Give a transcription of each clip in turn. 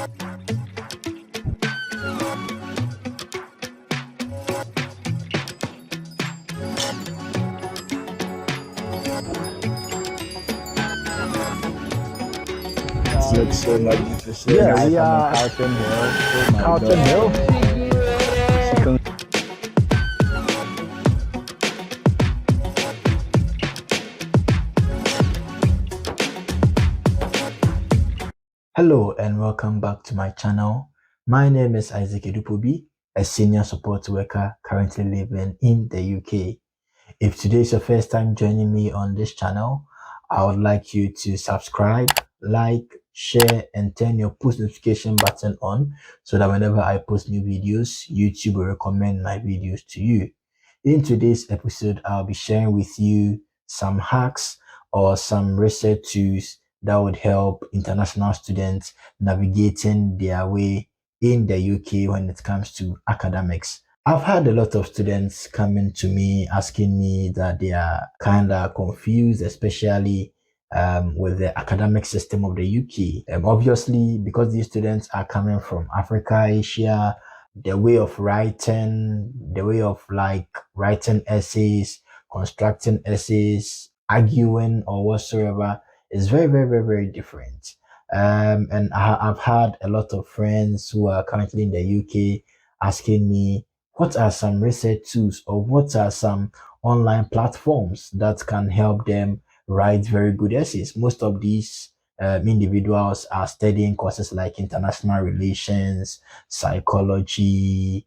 It looks so magnificent. Yeah, Right we on are Carlton Hill. Oh my Carlton Hill. God. Second. Hello and welcome back to my channel. My name is Isaac Edupobi, a senior support worker currently living in the UK. If today is your first time joining me on this channel, I would like you to subscribe, like, share, and turn your post notification button on so that whenever I post new videos, YouTube will recommend my videos to you. In today's episode, I'll be sharing with you some hacks or some research tools that would help international students navigating their way in the UK when it comes to academics. I've had a lot of students coming to me asking me that they are kind of confused, especially with the academic system of the UK. Obviously, because these students are coming from Africa, Asia, the way of writing, the way of like writing essays, constructing essays, arguing, or whatsoever is very, very, very, very different. And I've had a lot of friends who are currently in the UK asking me what are some research tools or what are some online platforms that can help them write very good essays. Most of these individuals are studying courses like international relations, psychology,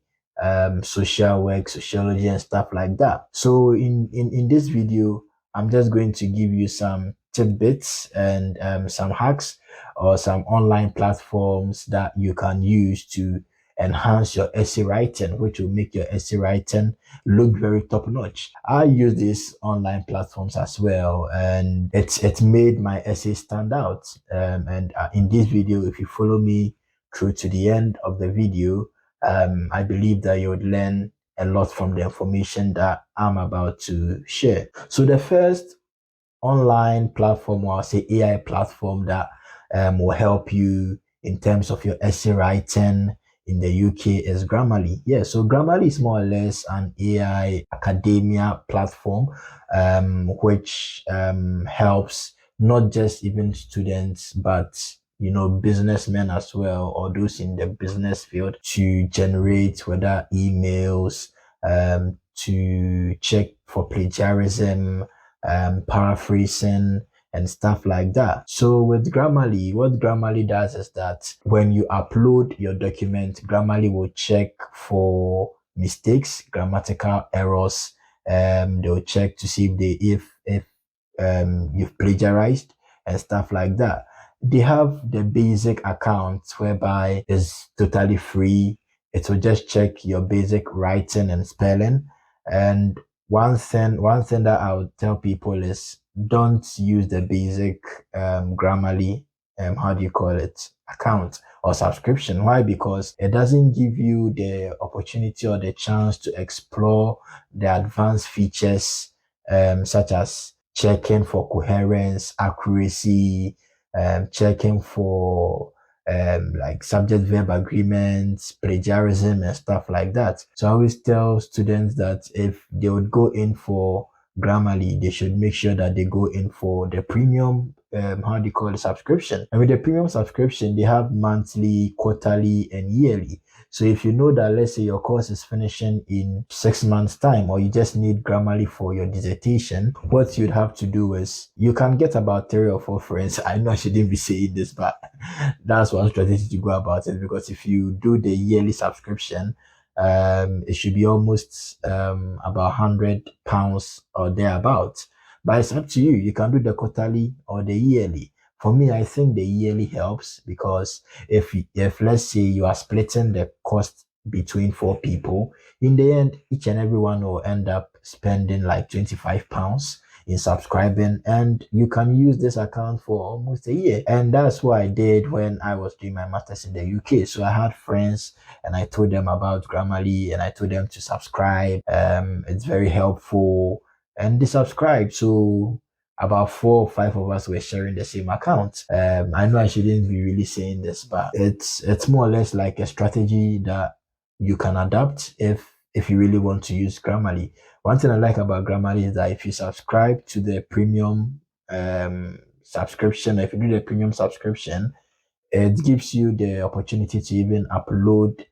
social work, sociology, and stuff like that. So in this video, I'm just going to give you some tidbits and some hacks or some online platforms that you can use to enhance your essay writing, which will make your essay writing look very top notch. I use these online platforms as well, and it made my essay stand out. And in this video, if you follow me through to the end of the video, I believe that you would learn a lot from the information that I'm about to share. So the first online platform, or I'll say AI platform that will help you in terms of your essay writing in the UK is Grammarly. Yeah, so Grammarly is more or less an AI academia platform, which helps not just even students, but businessmen as well, or those in the business field to generate whether emails, to check for plagiarism, paraphrasing, and stuff like that. So with Grammarly, what Grammarly does is that when you upload your document, Grammarly will check for mistakes, grammatical errors. They'll check to see if you've plagiarized and stuff like that. They have the basic account whereby it's totally free. It will just check your basic writing and spelling. And one thing that I would tell people is don't use the basic Grammarly how do you call it, account or subscription. Why? Because it doesn't give you the opportunity or the chance to explore the advanced features such as checking for coherence, accuracy, checking for like subject verb agreements, plagiarism, and stuff like that. So I always tell students that if they would go in for Grammarly, they should make sure that they go in for the premium, how do you call it, subscription. And with the premium subscription, they have monthly, quarterly, and yearly. So if you know that, let's say your course is finishing in 6 months time, or you just need Grammarly for your dissertation, what you'd have to do is you can get about 3 or 4 friends. I know I shouldn't be saying this, but that's one strategy to go about it, because if you do the yearly subscription, it should be almost about £100 or thereabouts. But it's up to you. You can do the quarterly or the yearly. For me, I think the yearly helps, because if let's say you are splitting the cost between 4 people, in the end, each and everyone will end up spending like £25 in subscribing, and you can use this account for almost a year. And that's what I did when I was doing my masters in the UK. So I had friends and I told them about Grammarly and I told them to subscribe. It's very helpful, and they subscribed. So about 4 or 5 of us were sharing the same account. I know I shouldn't be really saying this, but it's more or less like a strategy that you can adapt if you really want to use Grammarly. One thing I like about Grammarly is that if you subscribe to the premium subscription, if you do the premium subscription, it gives you the opportunity to even upload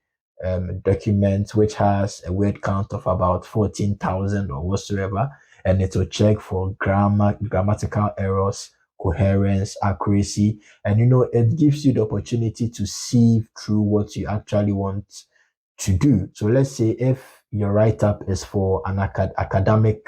documents which has a word count of about 14,000 or whatsoever, and it will check for grammatical errors, coherence, accuracy, and it gives you the opportunity to sieve through what you actually want to do. So let's say if your write-up is for an academic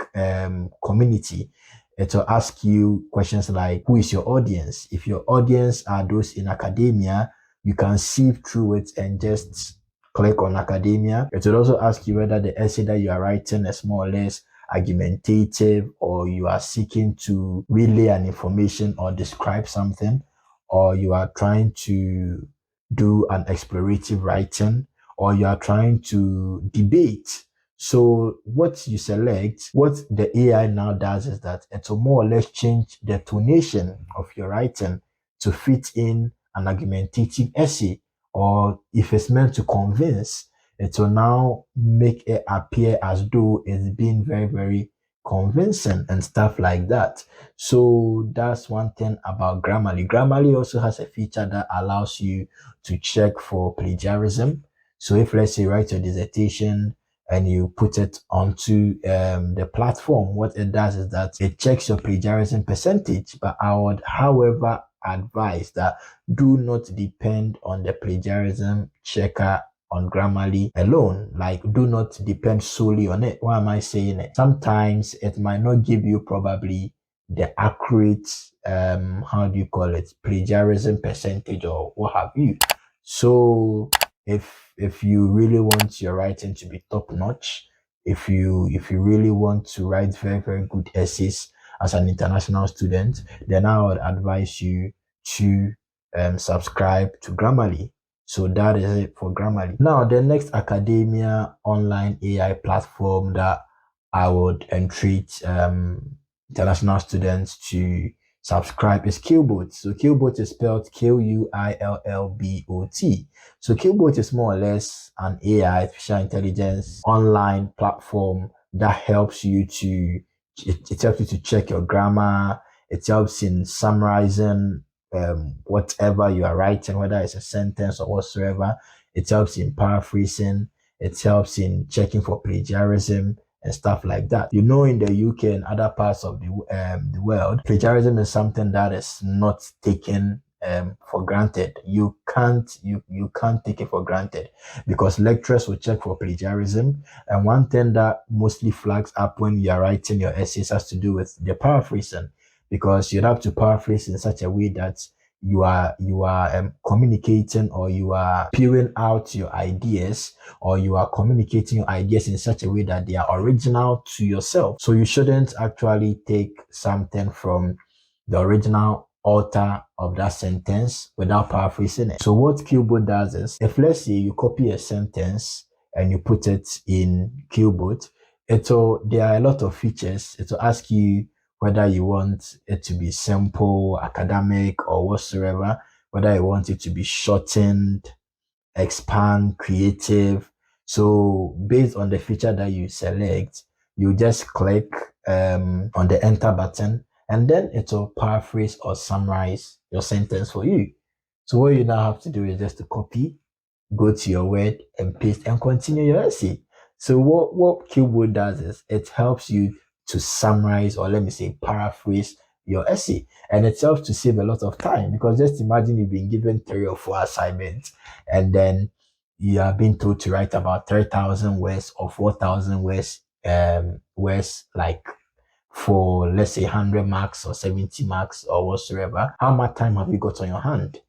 community, it will ask you questions like, who is your audience? If your audience are those in academia, you can sieve through it and just click on academia. It will also ask you whether the essay that you are writing is more or less argumentative, or you are seeking to relay an information or describe something, or you are trying to do an explorative writing, or you are trying to debate. So what you select, what the AI now does is that it will more or less change the tonation of your writing to fit in an argumentative essay, or if it's meant to convince, it will now make it appear as though it's being very, very convincing and stuff like that. So that's one thing about Grammarly. Grammarly also has a feature that allows you to check for plagiarism. So if, let's say, you write your dissertation and you put it onto the platform, what it does is that it checks your plagiarism percentage. But I would, however, advise that do not depend on the plagiarism checker on Grammarly alone. Like, do not depend solely on it. Why am I saying it? Sometimes it might not give you probably the accurate, how do you call it, plagiarism percentage or what have you. So if you really want your writing to be top notch, if you really want to write very, very good essays as an international student, then I would advise you to subscribe to Grammarly. So that is it for Grammarly. Now, the next academia online AI platform that I would entreat international students to subscribe is QuillBot. So QuillBot is spelled QuillBot. So QuillBot is more or less an AI, artificial intelligence online platform that helps you to it helps you to check your grammar. It helps in summarizing whatever you are writing, whether it's a sentence or whatsoever. It helps in paraphrasing. It helps in checking for plagiarism and stuff like that. In the UK and other parts of the world, plagiarism is something that is not taken for granted. You can't take it for granted, because lecturers will check for plagiarism. And one thing that mostly flags up when you are writing your essays has to do with the paraphrasing, because you'd have to paraphrase in such a way that you are communicating, or you are peering out your ideas, or you are communicating your ideas in such a way that they are original to yourself. So you shouldn't actually take something from the original author of that sentence without paraphrasing it. So what QuillBot does is, if, let's say, you copy a sentence and you put it in QuillBot, there are a lot of features. It will ask you whether you want it to be simple, academic, or whatsoever, whether you want it to be shortened, expand, creative. So based on the feature that you select, you just click on the enter button, and then it will paraphrase or summarize your sentence for you. So what you now have to do is just to copy, go to your Word and paste, and continue your essay. So what QuillBot does is it helps you to summarize, or let me say paraphrase, your essay. And it helps to save a lot of time, because just imagine you've been given 3 or 4 assignments, and then you are being told to write about 3,000 words or 4,000 words, like for, let's say, 100 marks or 70 marks or whatsoever. How much time have you got on your hand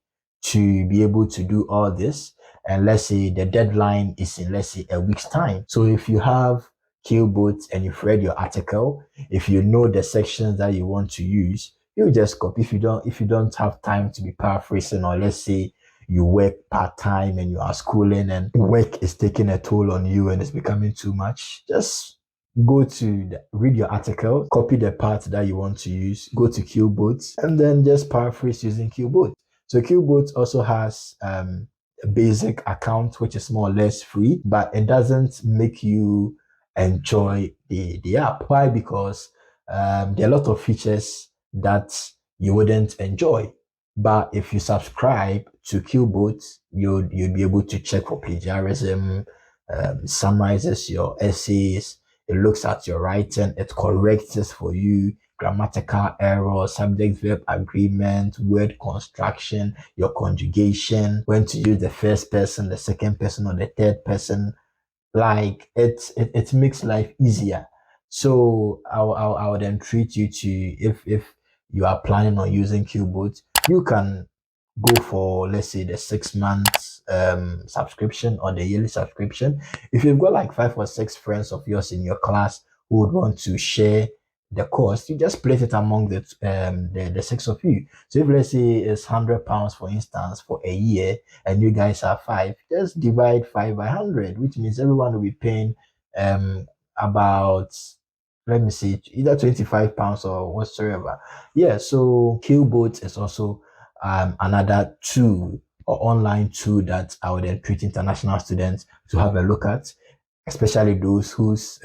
to be able to do all this? And let's say the deadline is in, let's say, a week's time. So if you have QuillBot and you've read your article, if you know the sections that you want to use, you just copy. If you don't have time to be paraphrasing, or let's say you work part-time and you are schooling and work is taking a toll on you and it's becoming too much, just read your article, copy the part that you want to use, go to QuillBot, and then just paraphrase using QuillBot. So QuillBot also has a basic account, which is more or less free, but it doesn't make you enjoy the app. Why? Because there are a lot of features that you wouldn't enjoy. But if you subscribe to QuillBot, you'd be able to check for plagiarism, summarizes your essays, it looks at your writing, it corrects it for you, grammatical errors, subject verb agreement, word construction, your conjugation, when to use the first person, the second person, or the third person. Like it makes life easier. So I would entreat you to, if you are planning on using QuillBot, you can go for, let's say, the 6 months subscription or the yearly subscription. If you've got like 5 or 6 friends of yours in your class who would want to share the cost, you just split it among the 6 of you. So if, let's say, it's £100, for instance, for a year, and you guys are five, just divide 5 by 100, which means everyone will be paying about, let me see, either £25 or whatsoever. Yeah, so QuillBot is also another tool or online tool that I would entreat international students to have a look at, especially those whose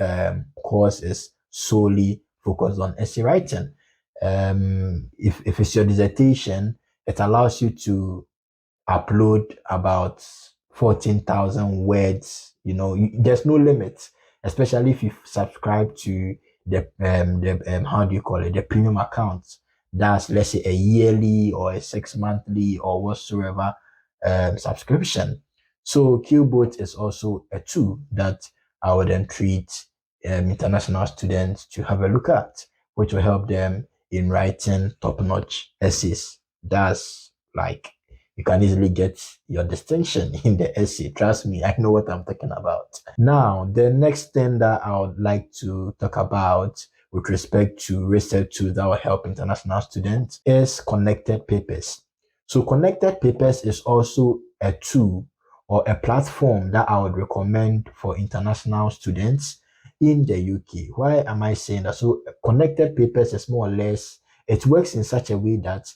course is solely focused on essay writing. If it's your dissertation, it allows you to upload about 14,000 words. There's no limit, especially if you subscribe to the how do you call it, the premium account. That's, let's say, a yearly or a 6 monthly or whatsoever subscription. So QuillBot is also a tool that I would entreat international students to have a look at, which will help them in writing top-notch essays. That's like, you can easily get your distinction in the essay. Trust me, I know what I'm talking about. Now, the next thing that I would like to talk about with respect to research tools that will help international students is connected papers. So connected papers is also a tool or a platform that I would recommend for international students in the UK. Why am I saying that? So connected papers is more or less, it works in such a way that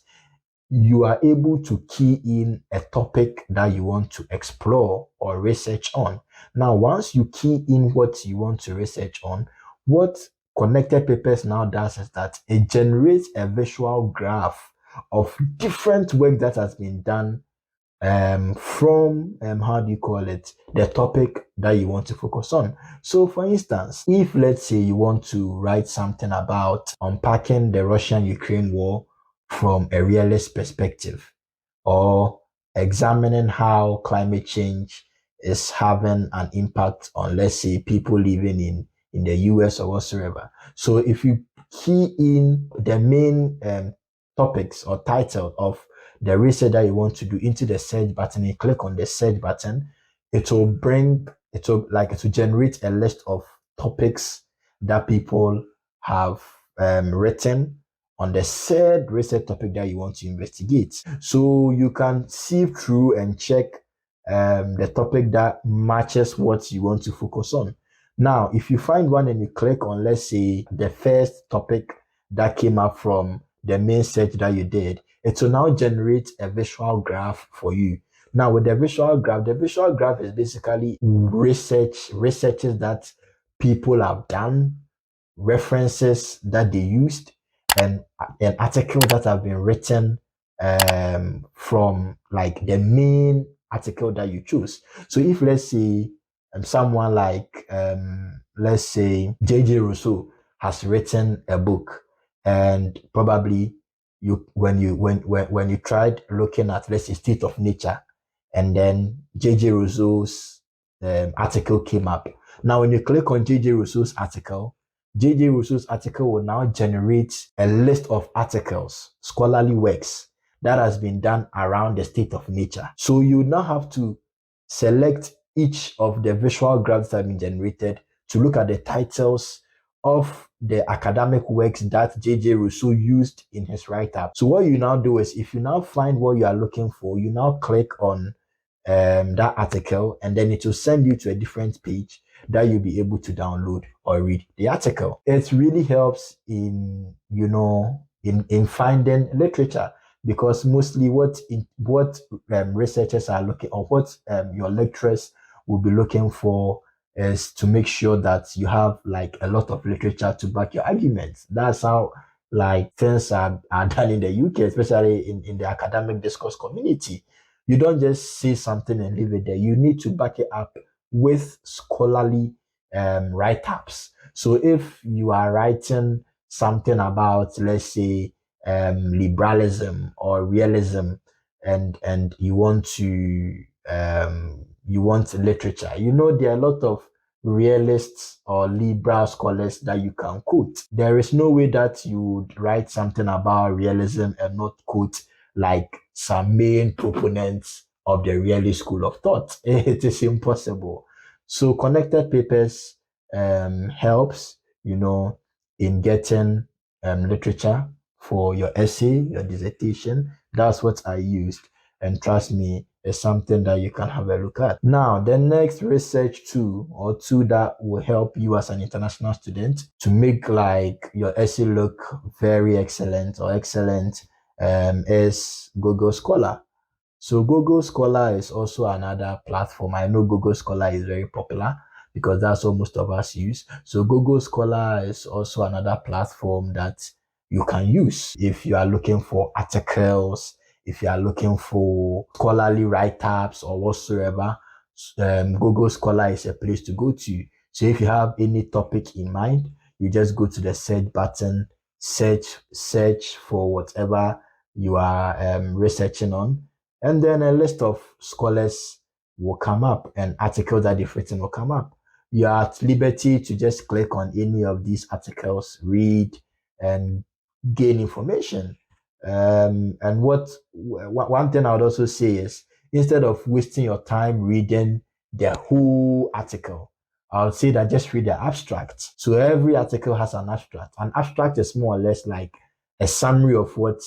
you are able to key in a topic that you want to explore or research on. Now, once you key in what you want to research on, what connected papers now does is that it generates a visual graph of different work that has been done from how do you call it, the topic that you want to focus on. So for instance, if, let's say, you want to write something about unpacking the Russian-Ukraine war from a realist perspective, or examining how climate change is having an impact on, let's say, people living in the US or whatsoever. So if you key in the main topics or title of the research that you want to do into the search button, and click on the search button, it will generate a list of topics that people have written on the said research topic that you want to investigate. So you can sift through and check the topic that matches what you want to focus on. Now, if you find one and you click on, let's say, the first topic that came up from the main search that you did, it will now generate a visual graph for you. Now, with the visual graph is basically researches that people have done, references that they used, and an article that have been written from like the main article that you choose. So if, let's say, someone like let's say J.J. Rousseau has written a book, and probably when you tried looking at, let's say, state of nature, and then J.J. Rousseau's article came up. Now, when you click on J.J. Rousseau's article, J.J. Rousseau's article will now generate a list of articles, scholarly works that has been done around the state of nature. So you now have to select each of the visual graphs that have been generated to look at the titles of the academic works that J.J. Rousseau used in his write-up. So what you now do is, if you now find what you are looking for, you now click on that article, and then it will send you to a different page that you'll be able to download or read the article. It really helps in, in finding literature, because mostly what researchers are looking, or what your lecturers will be looking for, is to make sure that you have like a lot of literature to back your arguments. That's how like things are done in the UK, especially in the academic discourse community. You don't just say something and leave it there. You need to back it up with scholarly write-ups. So if you are writing something about, let's say, liberalism or realism, and you want literature, there are a lot of realists or liberal scholars that you can quote. There is no way that you would write something about realism and not quote like some main proponents of the realist school of thought. It is impossible. So connected papers helps, in getting literature for your essay, your dissertation. That's what I used. And trust me, it's something that you can have a look at. Now, the next research tool or tool that will help you as an international student to make like your essay look very excellent or excellent is Google Scholar. So Google Scholar is also another platform. I know Google Scholar is very popular because that's what most of us use. So Google Scholar is also another platform that you can use if you are looking for articles, if you are looking for scholarly write-ups or whatsoever. Google Scholar is a place to go to. So if you have any topic in mind, you just go to the search button, search for whatever you are researching on, and then a list of scholars will come up and articles that they've written will come up. You are at liberty to just click on any of these articles, read, and gain information. And one thing I would also say is, instead of wasting your time reading the whole article, I would say that just read the abstract. So every article has an abstract. An abstract is more or less like a summary of what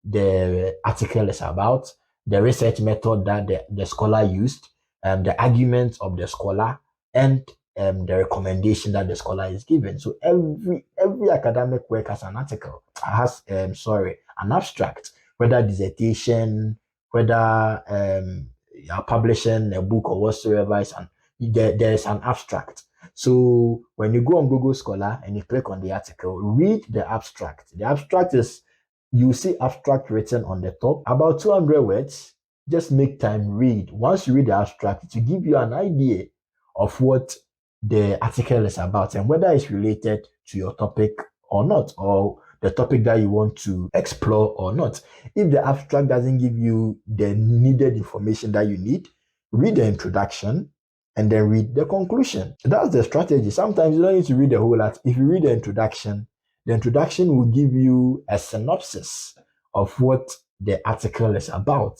the article is about, the research method that the scholar used, the arguments of the scholar, and the recommendation that the scholar is given. So every academic work has an article, has an abstract, whether dissertation, whether you're publishing a book or whatsoever, there's an abstract. So when you go on Google Scholar and you click on the article, read the abstract. The abstract is, you see abstract written on the top, about 200 words. Just make time, read. Once you read the abstract, it will give you an idea of what the article is about and whether it's related to your topic or not, or the topic that you want to explore or not. If the abstract doesn't give you the needed information that you need, read the introduction and then read the conclusion. That's the strategy. Sometimes you don't need to read the whole lot. If you read the introduction will give you a synopsis of what the article is about.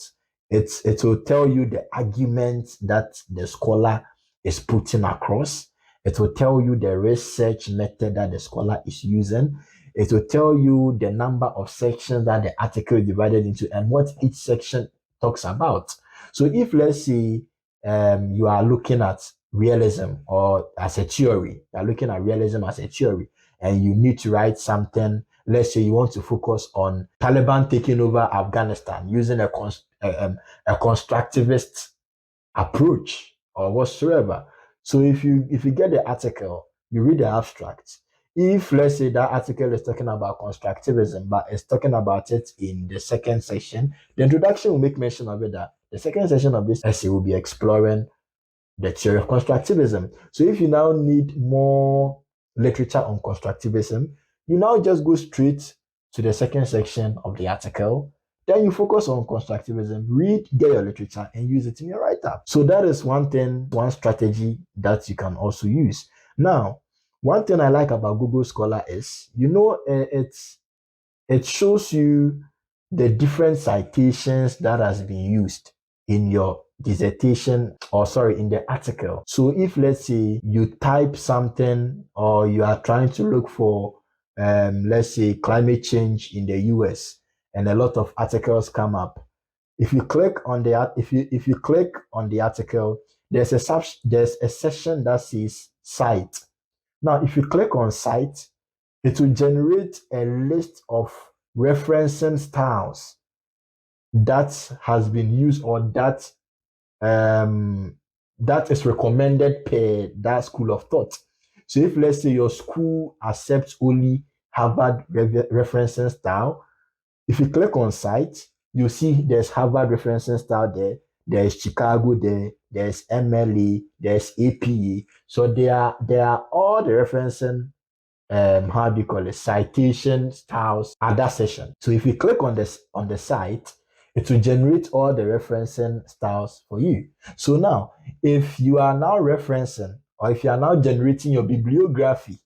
It will tell you the arguments that the scholar is putting across. It will tell you the research method that the scholar is using. It will tell you the number of sections that the article is divided into and what each section talks about. So if, let's say, you are looking at realism or as a theory, you are looking at realism as a theory, and you need to write something, let's say you want to focus on Taliban taking over Afghanistan using a constructivist approach or whatsoever. So if you get the article, you read the abstract. If, let's say, that article is talking about constructivism, but it's talking about it in the second section, the introduction will make mention of it that the second section of this essay will be exploring the theory of constructivism. So if you now need more literature on constructivism, you now just go straight to the second section of the article. Then you focus on constructivism, read, get your literature, and use it in your write-up. So that is one strategy that you can also use. Now, one thing I like about Google Scholar is, it shows you the different citations that has been used in your dissertation, or in the article. So if, let's say, you type something or you are trying to look for, let's say, climate change in the US, and a lot of articles come up, If you click on the if you click on the article, there's a section that says site. Now, if you click on site, it will generate a list of referencing styles that has been used or um, that is recommended per that school of thought. So if let's say your school accepts only Harvard referencing style, if you click on site, you see there's Harvard referencing style there, there's Chicago there, there's MLE, there's APA. So they are all the referencing how do you call it, citation styles at that session. So if you click on this on the site, it will generate all the referencing styles for you. So now, if you are now referencing or if you are now generating your bibliography,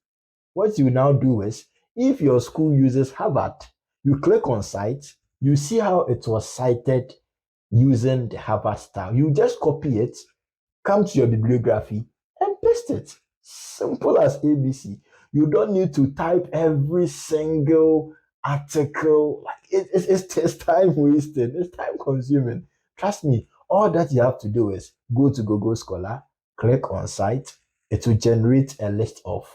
what you now do is, if your school uses Harvard, you click on site, you see how it was cited using the Harvard style. You just copy it, come to your bibliography, and paste it. Simple as ABC. You don't need to type every single article. Like it's time wasting. It's time consuming. Trust me. All that you have to do is go to Google Scholar, click on site. It will generate a list of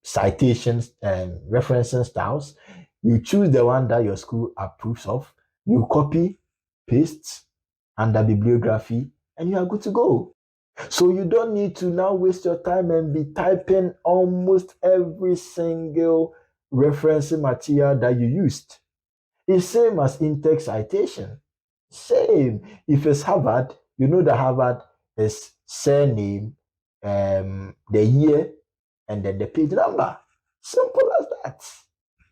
citations and referencing styles. You choose the one that your school approves of. You copy, paste under bibliography, and you are good to go. So you don't need to now waste your time and be typing almost every single referencing material that you used. It's same as in-text citation. Same. If it's Harvard, you know that Harvard is surname, the year, and then the page number. Simple as that.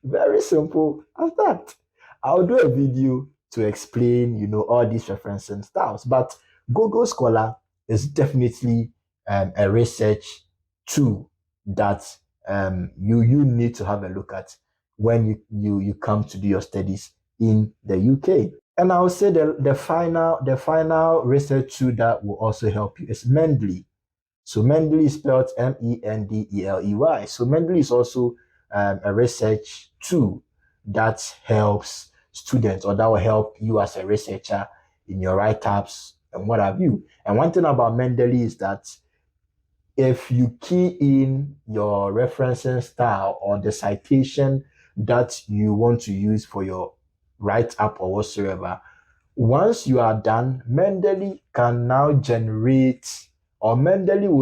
Very simple as that. I'll do a video to explain, all these referencing styles. But Google Scholar is definitely a research tool that you need to have a look at when you come to do your studies in the UK. And I would say the final research tool that will also help you is Mendeley. So Mendeley is spelled Mendeley. So Mendeley is also a research tool that helps students, or that will help you as a researcher in your write-ups and what have you. And one thing about Mendeley is that if you key in your referencing style or the citation that you want to use for your write-up or whatsoever, once you are done, Mendeley will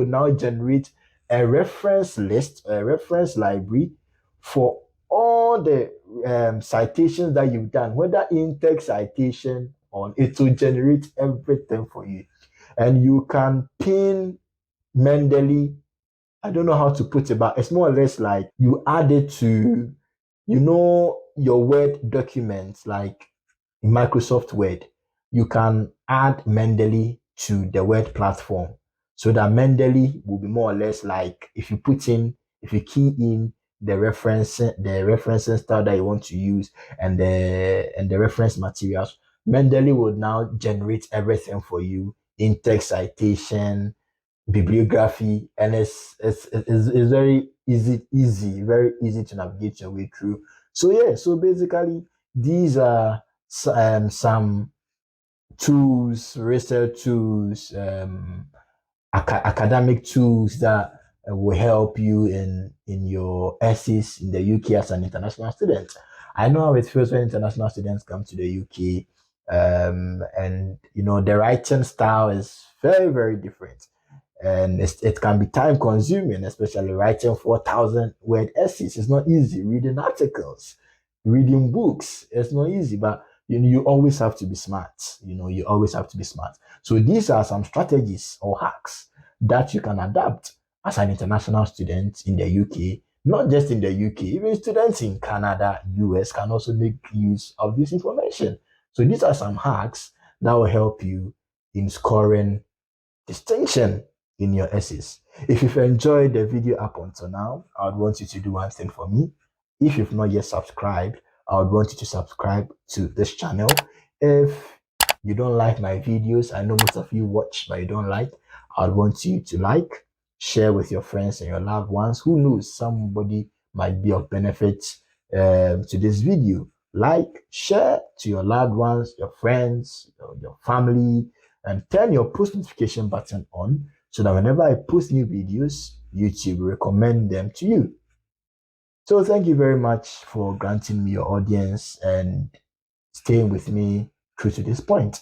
now generate a reference list, a reference library for all the citations that you've done, whether in-text citation or it will generate everything for you. And you can pin Mendeley. I don't know how to put it, but it's more or less like you add it to, your Word documents, like in Microsoft Word. You can add Mendeley to the Word platform, so that Mendeley will be more or less like, if you key in the referencing style that you want to use and the reference materials, Mendeley will now generate everything for you in text citation, bibliography, and it's very easy to navigate your way through. So yeah, so basically these are some tools, research tools, academic tools that will help you in your essays in the UK as an international student. I know how it feels when international students come to the UK, and the writing style is very, very different, and it can be time consuming, especially writing 4,000 word essays. It's not easy. Reading articles, reading books, it's not easy, but you always have to be smart. You always have to be smart. So these are some strategies or hacks that you can adapt as an international student in the UK. Not just in the UK, even students in Canada, US can also make use of this information. So these are some hacks that will help you in scoring distinction in your essays. If you've enjoyed the video up until now, I would want you to do one thing for me. If you've not yet subscribed, I would want you to subscribe to this channel. If you don't like my videos, I know most of you watch, but you don't like, I would want you to like, share with your friends and your loved ones. Who knows, somebody might be of benefit to this video. like, share to your loved ones, your friends, your family, and turn your post notification button on so that whenever I post new videos, YouTube will recommend them to you. So thank you very much for granting me your audience and staying with me through to this point.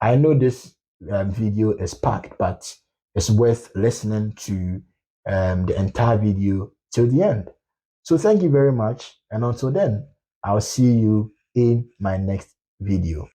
I know this video is packed, but it's worth listening to the entire video till the end. So thank you very much. And until then, I'll see you in my next video.